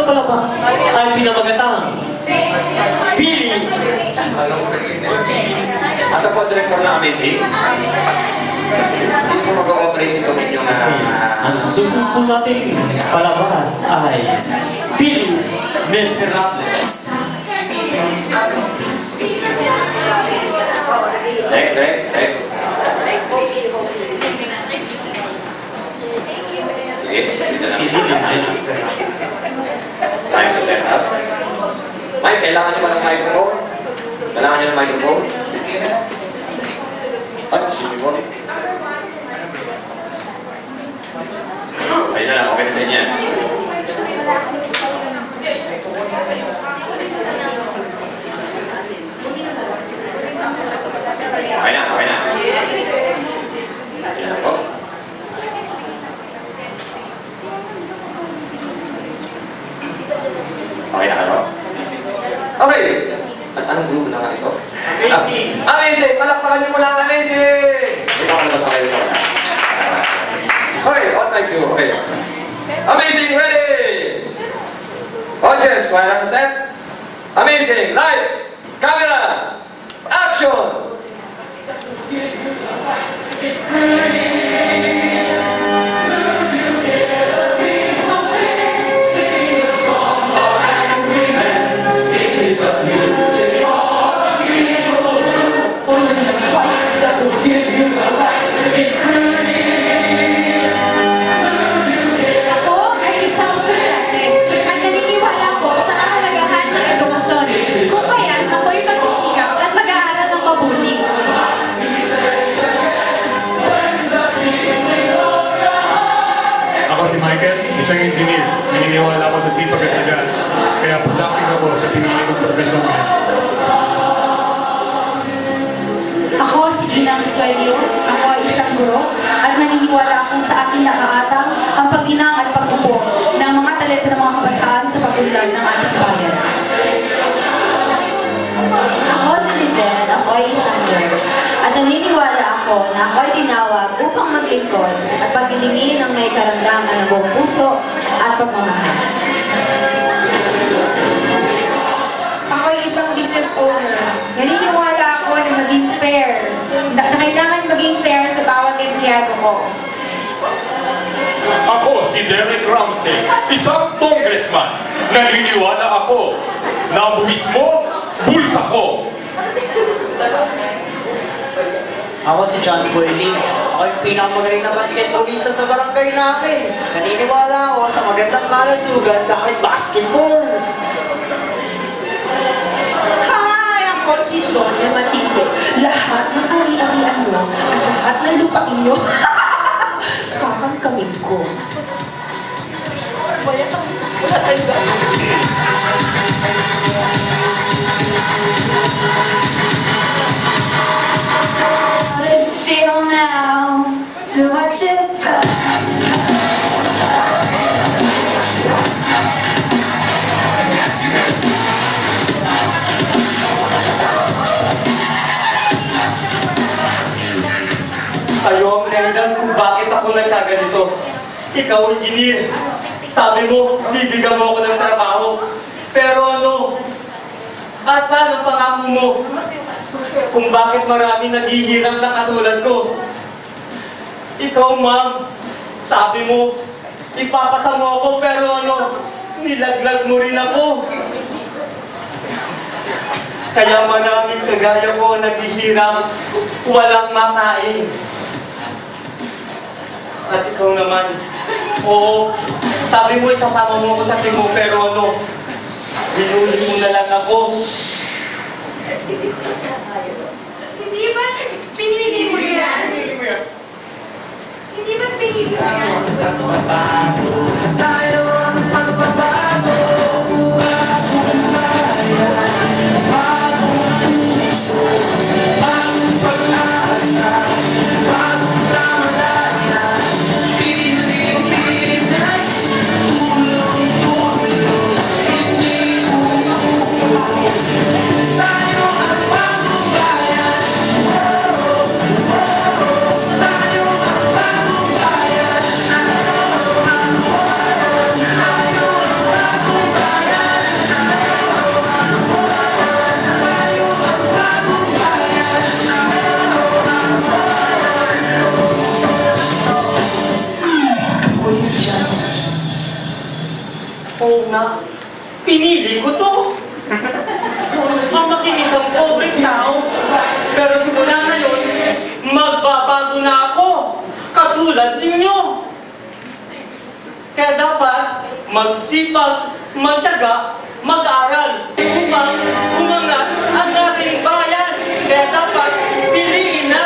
palabas ay pinamagatang Billy. Asa po director na Amazing? Hindi po mag-ooperate ito yung Ang susunod po natin palabas ay Billy Miserable. Direct. Sige, dito lang. Billy Miserable. Time to set up. Mike, kailangan nyo ba ng microphone? Kailangan nyo ng microphone? Ay, sige mo. Ayun na lang, okay na sa inyo. Okay na. Ayun na po. Okay na kayo? Okay! Anong grupo na nga ito? Amazing! Amazing! Palakpakan niyo mula ang Amazing! Ito ka nabasa kayo ito. Okay, on mic two. Okay. Amazing, ready! Audience, quiet on the set. Amazing, lights, camera, action! Isang engineer, naniniwala ako sa sipag at siga. Kaya productive ako sa pinili kong profesyon. Ako si Ginang Swelyo, ako ay isang guro, at naniniwala akong sa ating nakaatang ang paglinang at pagpupo ng mga talento ng mga kabataan sa pag-unlad ng ating bayan. Ako si Lizelle, ako ay isang nurse. At naniniwala ako na ako ay tinawag upang maglingkod at paglilingin ng may karamdaman ng buong puso at pagmamahal. Ako ay isang business owner. Naniniwala ako na maging fair. Na kailangan maging fair sa bawat empleyado ko. Ako si Derek Ramsey, isang congressman. Naniniwala ako na ang buwis mo, bulsa ko. Ako si John Boyling. Ako yung pinakamagaling na basketballista sa barangay namin. Naniniwala ako sa magandang kalasugan dahil basketball. Hi! Ako si Donya Matinde. Lahat ng ari-arian mo at lahat ng lupain nyo, kakangkamit ko. Wala tayo ba? Feel now to watch it burn. Ayaw ang dahilan kung bakit ako nagkaganito. Ikaw, engineer. Sabi mo, bibigyan mo ako ng trabaho. Pero ano? Asan ang pangako mo? Kung bakit marami naghihirap na katulad ko. Ikaw, ma'am, sabi mo, ipapasa mo ako, pero ano, nilaglag mo rin ako. Kaya maraming kagaya ko naghihirap, walang makain. At ikaw naman, oo, sabi mo isasama mo ako sa team mo, pero ano, binuli mo na lang ako. Hindi ba pinili mo yan? Hindi ba pinili mo yan? Tayo ang magbabago, bagong bayan, bagong puso, bagong pag-asa, bagong kamalayan. Pilipinas, tulong-tulong, hindi umulong. Tayo ang bagong bayan, tayo ang bagong bayan. Oo nga, pinili ko to. Ang makinis ang pobreng tao. Pero simula ngayon, magbabago na ako. Katulad ninyo. Kaya dapat magsipag, magtiyaga, mag-aral upang umangat ang ating bayan. Kaya dapat piliin natin